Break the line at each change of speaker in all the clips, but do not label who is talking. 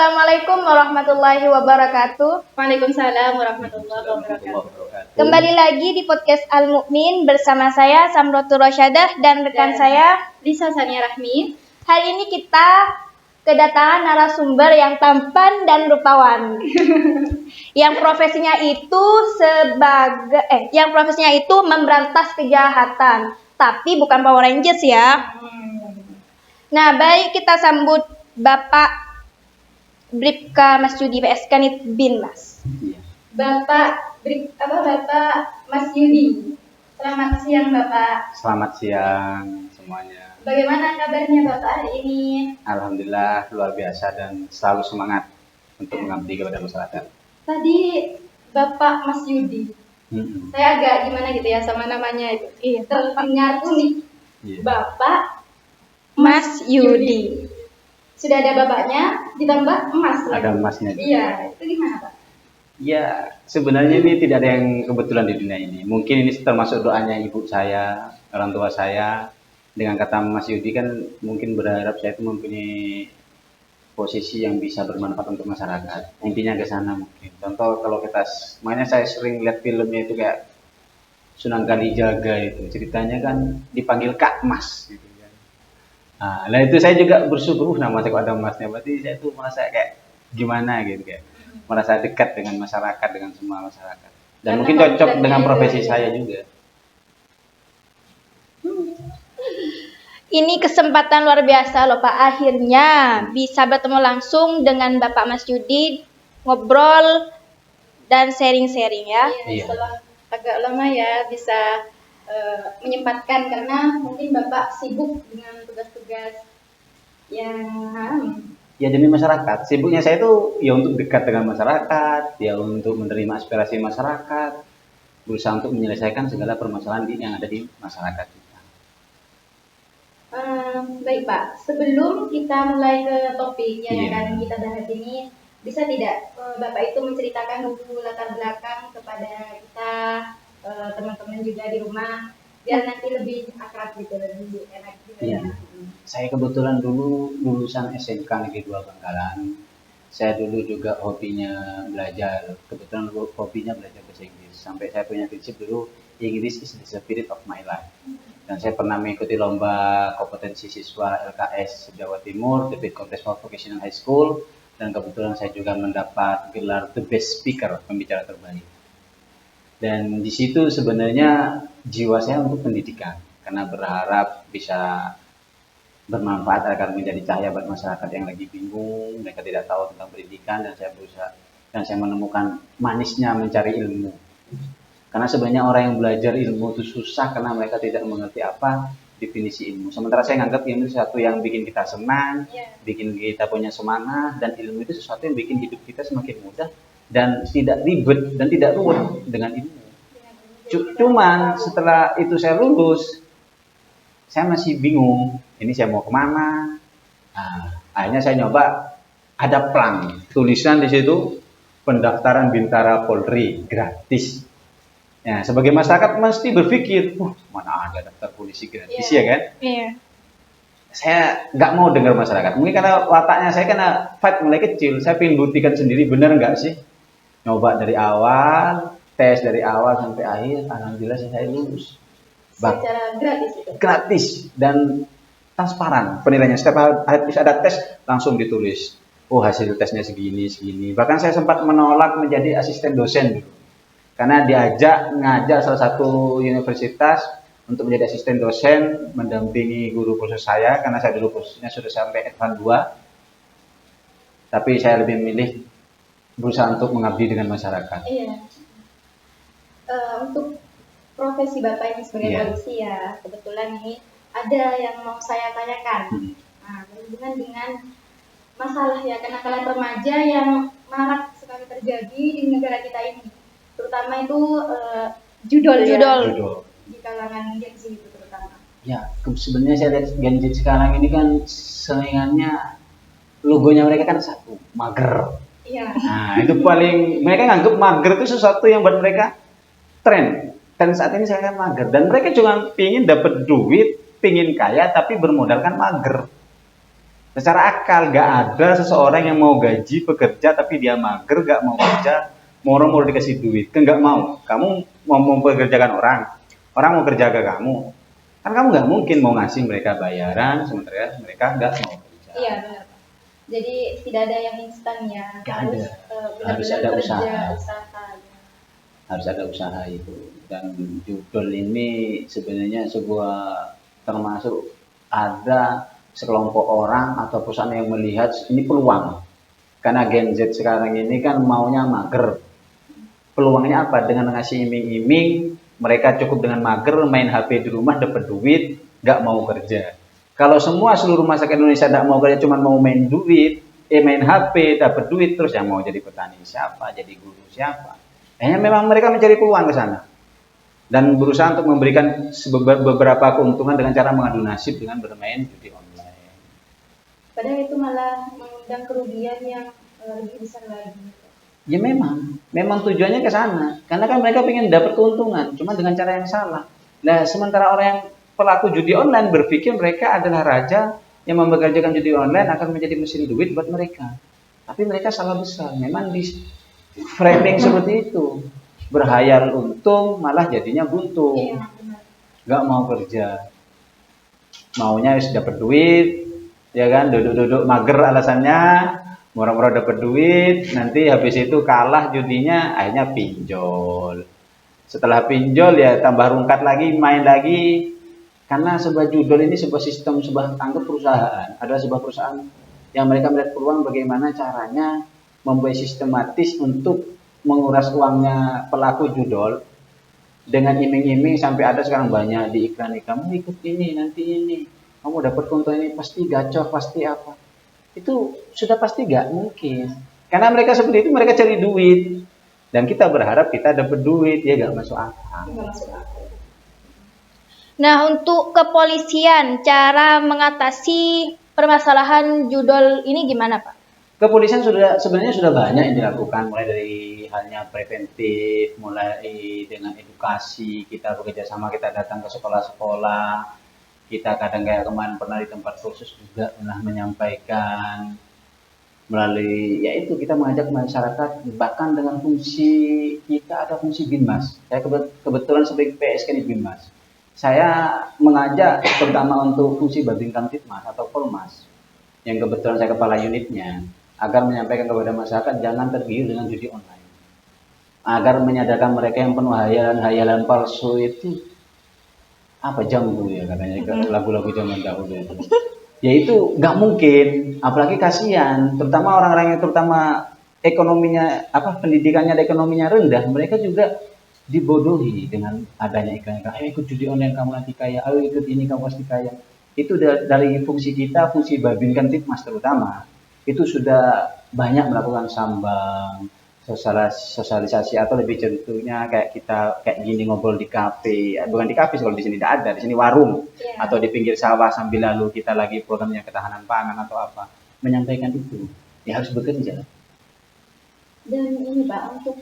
Assalamualaikum warahmatullahi wabarakatuh.
Waalaikumsalam warahmatullahi wabarakatuh.
Kembali lagi di podcast Al Mukmin bersama saya Samrotul Rosyadah dan rekan saya
Lisa Sania Rahmi.
Hari ini kita kedatangan narasumber yang tampan dan rupawan. yang profesinya itu memberantas kejahatan, tapi bukan Power Rangers ya. Nah, baik kita sambut Bapak Bribka Mas Yudi PSK Nitbin, Mas. Bapak Mas Yudi. Selamat siang, Bapak.
Selamat siang semuanya.
Bagaimana kabarnya Bapak hari ini?
Alhamdulillah luar biasa dan selalu semangat untuk mengabdi kepada masyarakat.
Tadi Bapak Mas Yudi. Saya agak gimana gitu ya sama namanya itu. Iya, terdengar unik.
Iya.
Bapak Mas Yudi. Sudah ada bapaknya ditambah emas lagi.
Ada emasnya.
Iya, itu gimana, Pak?
Ya, sebenarnya ini tidak ada yang kebetulan di dunia ini. Mungkin ini termasuk doanya ibu saya, orang tua saya. Dengan kata Mas Yudi kan mungkin berharap saya itu mempunyai posisi yang bisa bermanfaat untuk masyarakat. Intinya ke sana mungkin. Contoh kalau kita, makanya saya sering lihat filmnya itu kayak Sunan Kalijaga itu. Ceritanya kan dipanggil Kak Mas gitu. Nah itu saya juga bersyukur, nama saya kok ada emasnya, berarti saya tuh merasa kayak gimana gitu, kayak merasa dekat dengan masyarakat, dengan semua masyarakat, dan mungkin cocok dengan profesi saya juga.
Ini kesempatan luar biasa loh Pak, akhirnya bisa bertemu langsung dengan Bapak Mas Yudi, ngobrol dan sharing-sharing ya.
Iya.
Setelah agak lama ya bisa menyempatkan karena mungkin Bapak sibuk dengan tugas-tugas yang
Ya demi masyarakat, sibuknya saya itu ya untuk dekat dengan masyarakat, ya untuk menerima aspirasi masyarakat, berusaha untuk menyelesaikan segala permasalahan yang ada di masyarakat kita.
Baik Pak, sebelum kita mulai ke topik yang
Iya.
akan kita bahas ini, bisa tidak Bapak itu menceritakan dulu latar belakang kepada kita, teman-teman juga di rumah, biar nanti lebih akrab gitu, lebih enak gitu.
Iya. Saya kebetulan dulu lulusan SMK Negeri 2 Bangkalan. Saya dulu juga hobinya belajar, kebetulan hobinya belajar bahasa Inggris. Sampai saya punya prinsip dulu, English is the spirit of my life. Dan saya pernah mengikuti lomba kompetensi siswa LKS Jawa Timur, The Big Contest for Vocational High School, dan kebetulan saya juga mendapat gelar The Best Speaker, pembicara terbaik. Dan di situ sebenarnya jiwa saya untuk pendidikan, karena berharap bisa bermanfaat agar menjadi cahaya buat masyarakat yang lagi bingung, mereka tidak tahu tentang pendidikan, dan saya berusaha dan saya menemukan manisnya mencari ilmu. Karena sebenarnya orang yang belajar ilmu itu susah karena mereka tidak mengerti apa definisi ilmu. Sementara saya menganggap ilmu itu sesuatu yang bikin kita senang, bikin kita punya semangat, dan ilmu itu sesuatu yang bikin hidup kita semakin mudah dan tidak ribet dan tidak ruwet dengan ilmu. Cuman setelah itu saya lulus, saya masih bingung. Ini saya mau kemana? Nah, akhirnya saya nyoba, ada plang tulisan di situ, pendaftaran Bintara Polri gratis. Ya, sebagai masyarakat mesti berpikir, mana ada daftar polisi gratis ya kan?
Iya.
Saya nggak mau dengar masyarakat. Mungkin karena wataknya saya kena fight mulai kecil. Saya pengen buktikan sendiri, benar nggak sih? Nyoba dari awal, tes dari awal sampai akhir, alhamdulillah saya lulus.
Secara gratis itu.
Gratis dan transparan penilaiannya. Setiap habis ada tes langsung ditulis. Oh, hasil tesnya segini. Bahkan saya sempat menolak menjadi asisten dosen dulu. Karena diajak ngajar salah satu universitas untuk menjadi asisten dosen, mendampingi guru kursus saya, karena saya dulu kursusnya sudah sampai Advance 2. Tapi saya lebih memilih berusaha untuk mengabdi dengan masyarakat.
Iya. Untuk profesi Bapak ini sebagai polisi ya, kebetulan ini ada yang mau saya tanyakan. Nah, berhubungan dengan masalah ya kenakalan remaja yang marak sekali terjadi di negara kita ini, terutama itu judol. Di kalangan Gen Z itu terutama.
Ya, sebenarnya saya lihat Gen Z sekarang ini kan selingannya logonya mereka kan satu, mager.
Iya.
Nah, itu paling mereka nganggap mager itu sesuatu yang buat mereka tren. Dan saat ini saya kan mager, dan mereka cuma pingin dapat duit, pingin kaya tapi bermodalkan mager. Secara akal nggak ada seseorang yang mau gaji pekerja tapi dia mager, nggak mau kerja, moro-moro dikasih duit, kan nggak mau. Kamu mau mempekerjakan orang mau kerja ke kamu, kan kamu nggak mungkin mau ngasih mereka bayaran sementara mereka nggak mau kerja.
Iya benar Pak. Jadi tidak ada yang instan ya.
Nggak
Harus
ada. Harus
benar-benar
ada
kerja,
usaha.
usaha.
Harus ada usaha itu. Dan judul ini sebenarnya sebuah termasuk ada sekelompok orang atau perusahaan yang melihat ini peluang. Karena Gen Z sekarang ini kan maunya mager. Peluangnya apa? Dengan ngasih iming-iming, mereka cukup dengan mager, main HP di rumah, dapat duit, nggak mau kerja. Kalau semua seluruh masyarakat Indonesia nggak mau kerja, cuma mau main duit, main HP, dapat duit, terus yang mau jadi petani siapa, jadi guru siapa? Hanya memang mereka mencari peluang ke sana. Dan berusaha untuk memberikan beberapa keuntungan dengan cara mengadu nasib dengan bermain judi online.
Padahal itu malah mengundang kerugian yang lebih besar lagi.
Ya memang tujuannya ke sana. Karena kan mereka ingin dapat keuntungan, cuma dengan cara yang salah. Nah, sementara orang yang pelaku judi online berpikir mereka adalah raja yang mempekerjakan judi online akan menjadi mesin duit buat mereka. Tapi mereka salah besar. Memang di framing seperti itu. Berhayal untung, malah jadinya buntung.
Iya benar.
Nggak mau kerja. Maunya harus dapat duit, ya kan? Duduk-duduk mager alasannya, murah-murah dapat duit, nanti habis itu kalah judinya, akhirnya pinjol. Setelah pinjol ya tambah rungkat lagi, main lagi. Karena sebuah judul ini sebuah sistem, sebuah anggap perusahaan. Adalah sebuah perusahaan yang mereka melihat peluang bagaimana caranya membuat sistematis untuk menguras uangnya pelaku judol dengan iming-iming sampai ada sekarang banyak di iklan-iklan, kamu ikut ini, nanti ini, kamu dapat keuntungan ini, pasti gacor, pasti apa. Itu sudah pasti nggak mungkin. Karena mereka seperti itu, mereka cari duit. Dan kita berharap kita dapat duit, ya nggak masuk akal.
Nggak masuk akal.
Nah, untuk kepolisian, cara mengatasi permasalahan judol ini gimana, Pak?
Kepolisian sebenarnya sudah banyak yang dilakukan, mulai dari halnya preventif, mulai dengan edukasi, kita bekerja sama, kita datang ke sekolah-sekolah, kita kadang kayak kemarin pernah di tempat khusus juga pernah menyampaikan melalui yaitu kita mengajak masyarakat, bahkan dengan fungsi kita ada fungsi Binmas. Saya kebetulan sebagai PSK di Binmas. Saya mengajak terutama untuk fungsi Babin Kamtipmas atau Polmas yang kebetulan saya kepala unitnya, agar menyampaikan kepada masyarakat jangan tergiur dengan judi online. Agar menyadarkan mereka yang penuh hayalan palsu itu apa jambu ya katanya lagu-lagu zaman dahulu itu. Ya itu nggak mungkin, apalagi kasihan, terutama orang-orang yang terutama ekonominya pendidikannya dan ekonominya rendah, mereka juga dibodohi dengan adanya iklan-iklan. Ayo ikut judi online kamu nanti kaya, ayo ikut ini kamu pasti kaya. Itu dari fungsi kita, fungsi Babin Kamtipmas terutama, itu sudah banyak melakukan sambang, sosialisasi atau lebih contohnya kayak gini ngobrol di kafe, bukan di kafe kalau di sini tidak ada, di sini warung atau di pinggir sawah sambil lalu kita lagi programnya ketahanan pangan atau apa, menyampaikan itu ya harus bekerja.
Dan ini Pak, untuk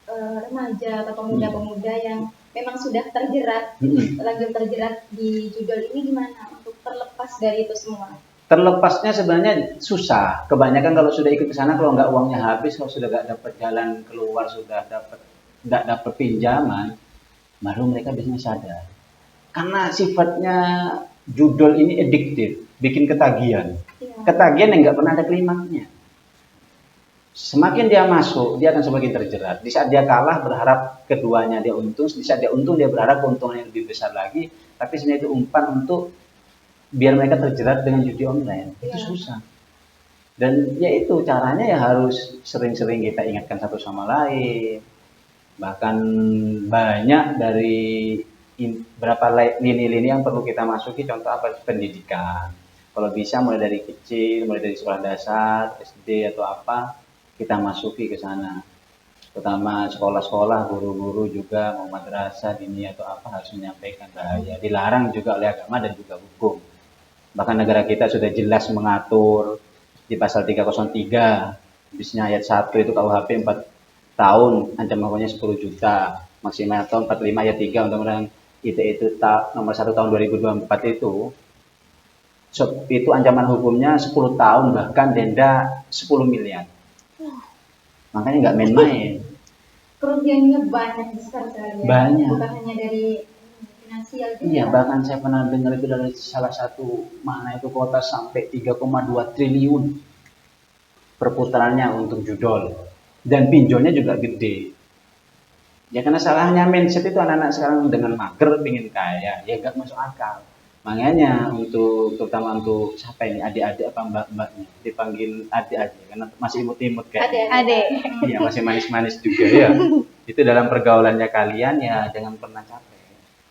remaja atau pemuda-pemuda yang memang sudah terjerat, lanjut terjerat di judul ini gimana untuk terlepas dari itu semua?
Terlepasnya sebenarnya susah. Kebanyakan kalau sudah ikut ke sana, kalau nggak uangnya habis, kalau sudah nggak dapat jalan keluar, nggak dapat pinjaman, baru mereka biasanya sadar. Karena sifatnya judul ini addictive, bikin ketagihan. Ketagihan yang nggak pernah ada klimaksnya. Semakin dia masuk, dia akan semakin terjerat. Di saat dia kalah, berharap keduanya dia untung. Di saat dia untung, dia berharap keuntungan yang lebih besar lagi. Tapi sebenarnya itu umpan untuk biar mereka terjerat dengan judi online. Itu susah. Dan ya itu caranya ya harus sering-sering kita ingatkan satu sama lain. Bahkan banyak dari berapa lini-lini yang perlu kita masuki. Contoh apa? Pendidikan. Kalau bisa mulai dari kecil, mulai dari sekolah dasar, SD atau apa, kita masuki ke sana. Terutama sekolah-sekolah, guru-guru juga mau madrasah, dini atau apa harus menyampaikan bahaya. Dilarang juga oleh agama dan juga hukum. Bahkan negara kita sudah jelas mengatur di pasal 303, bisnya ayat 1 itu KUHP 4 tahun, ancaman hukumannya 10 juta, maksimal tahun 45 ayat 3 Undang-Undang ITE itu nomor 1 tahun 2024 itu Itu ancaman hukumnya 10 tahun bahkan denda 10 miliar. Makanya nggak main-main.
Kerugiannya banyak besar sekali ya.
Banyak.
Bukan hanya dari finansial juga.
Iya, bahkan saya pernah dengar itu dari salah satu mana itu kota sampai 3,2 triliun perputarannya untuk judol. Dan pinjolnya juga gede. Ya karena salahnya mindset itu anak-anak sekarang dengan mager pengen kaya, ya nggak masuk akal. Makanya terutama untuk siapa ini adik-adik apa mbak-mbaknya dipanggil adik aja karena masih imut-imut kayak
Ade.
iya masih manis-manis juga ya. Itu dalam pergaulannya kalian ya jangan pernah capek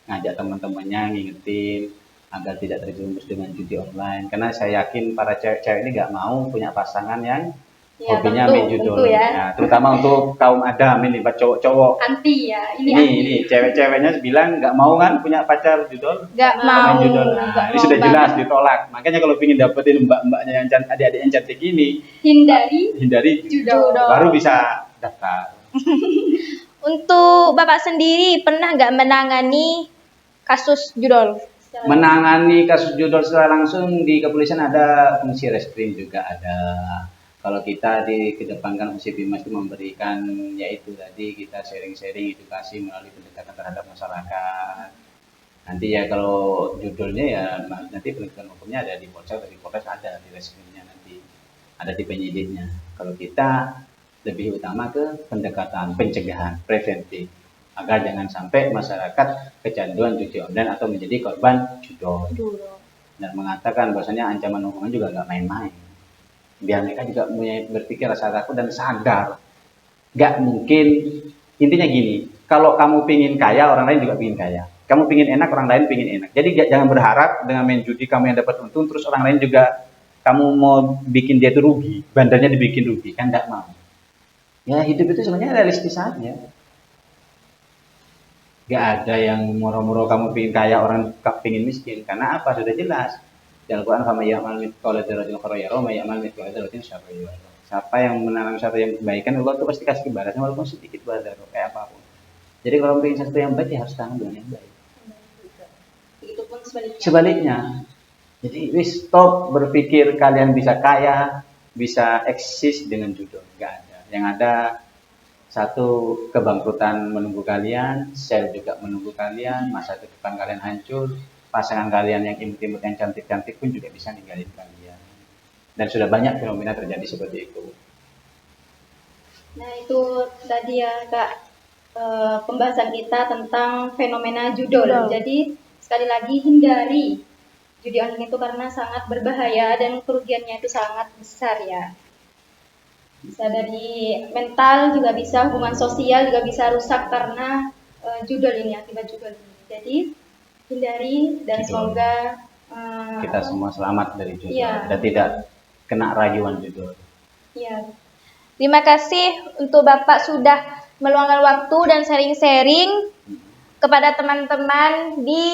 ngajak teman-temannya ngingetin agar tidak terjerumus dengan judi online karena saya yakin para cewek-cewek ini nggak mau punya pasangan yang
Ya,
hobinya main judul
tentu ya.
ya, terutama untuk kaum adam ini buat cowok-cowok
Anti ya. Ini
ini cewek-ceweknya bilang nggak mau kan punya pacar judul
Gak
main
mau.
judul. Nah,
Nggak
ini
mau
sudah jelas
banget.
ditolak. Makanya kalau ingin dapetin mbak-mbaknya yang adik-adik yang cantik ini,
Hindari
Judol.
baru bisa daftar.
Untuk Bapak sendiri pernah nggak menangani kasus judol?
Menangani kasus judul secara langsung di kepolisian ada fungsi reskrim juga ada. Kalau kita dikedepankan fungsi Bimas itu memberikan yaitu tadi kita sharing-sharing edukasi melalui pendekatan terhadap masyarakat. Nanti ya kalau judulnya ya nanti penegakan hukumnya ada di Polsek atau di Polres ada di reskrimnya nanti ada di penyidiknya. Kalau kita lebih utama ke pendekatan pencegahan preventif agar jangan sampai masyarakat kecanduan judi online atau menjadi korban judol. Dan mengatakan bahwasanya ancaman hukuman juga nggak main-main. Biar mereka juga punya berpikir rasa takut dan sadar. Nggak mungkin intinya gini, kalau kamu pingin kaya orang lain juga pingin kaya. Kamu pingin enak orang lain pingin enak. Jadi jangan berharap dengan main judi kamu yang dapat untung terus orang lain juga kamu mau bikin dia itu rugi, bandarnya dibikin rugi kan nggak mau. Ya hidup itu sebenarnya realistis saja. Gak ada yang moro-moro kamu pingin kaya orang pingin miskin karena apa sudah jelas. Di Al-Quran sama ya'mal mithqala dzarratin khairan yara wa ya'mal mithqala dzarratin syarran yara. Siapa yang menanam satu yang kebaikan Allah itu pasti kasih balasan walaupun sedikit badan kayak apapun. Jadi kalau ingin sesuatu yang baik ya harus tanam dengan yang baik.
Begitupun sebaliknya.
Sebaliknya. Jadi stop berpikir kalian bisa kaya, bisa eksis dengan judul. Gak ada. Yang ada satu kebangkrutan menunggu kalian, sel juga menunggu kalian, masa depan kalian hancur, pasangan kalian yang imut-imut yang cantik-cantik pun juga bisa ninggalin kalian. Dan sudah banyak fenomena terjadi seperti itu.
Nah itu tadi ya Kak pembahasan kita tentang fenomena judol. Jadi sekali lagi hindari judi online itu karena sangat berbahaya dan kerugiannya itu sangat besar ya. Bisa dari mental juga bisa, hubungan sosial juga bisa rusak karena judol ini, akibat judol ini. Jadi hindari dan
Judol.
semoga
Kita semua selamat dari judul
Iya.
dan tidak kena rayuan judul.
ya
Terima kasih untuk Bapak sudah meluangkan waktu dan sharing-sharing kepada teman-teman di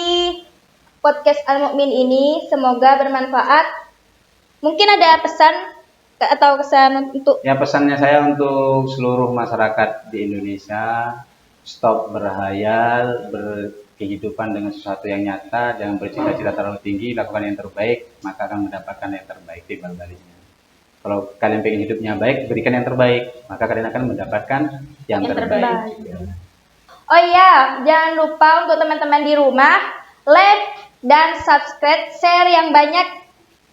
podcast Al-Mukmin ini. Semoga bermanfaat. Mungkin ada pesan atau kesan untuk
Ya pesannya saya untuk seluruh masyarakat di Indonesia, stop berhayal, berkehidupan dengan sesuatu yang nyata, jangan bercita-cita terlalu tinggi, lakukan yang terbaik, maka akan mendapatkan yang terbaik di baliknya. Kalau kalian pengen hidupnya baik, berikan yang terbaik, maka kalian akan mendapatkan yang terbaik.
Oh iya, jangan lupa untuk teman-teman di rumah like dan subscribe, share yang banyak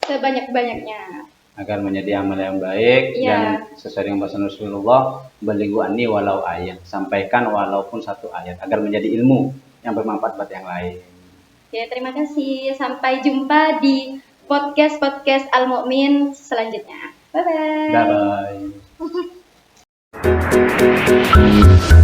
sebanyak-banyaknya.
Agar menjadi amal yang baik
Iya.
dan sesuai dengan bahasa Rasulullah, balighu anni walau ayat, sampaikan walaupun satu ayat agar menjadi ilmu yang bermanfaat buat yang lain.
Oke, terima kasih. Sampai jumpa di podcast Al-Mukmin selanjutnya. Bye-bye.
Bye bye.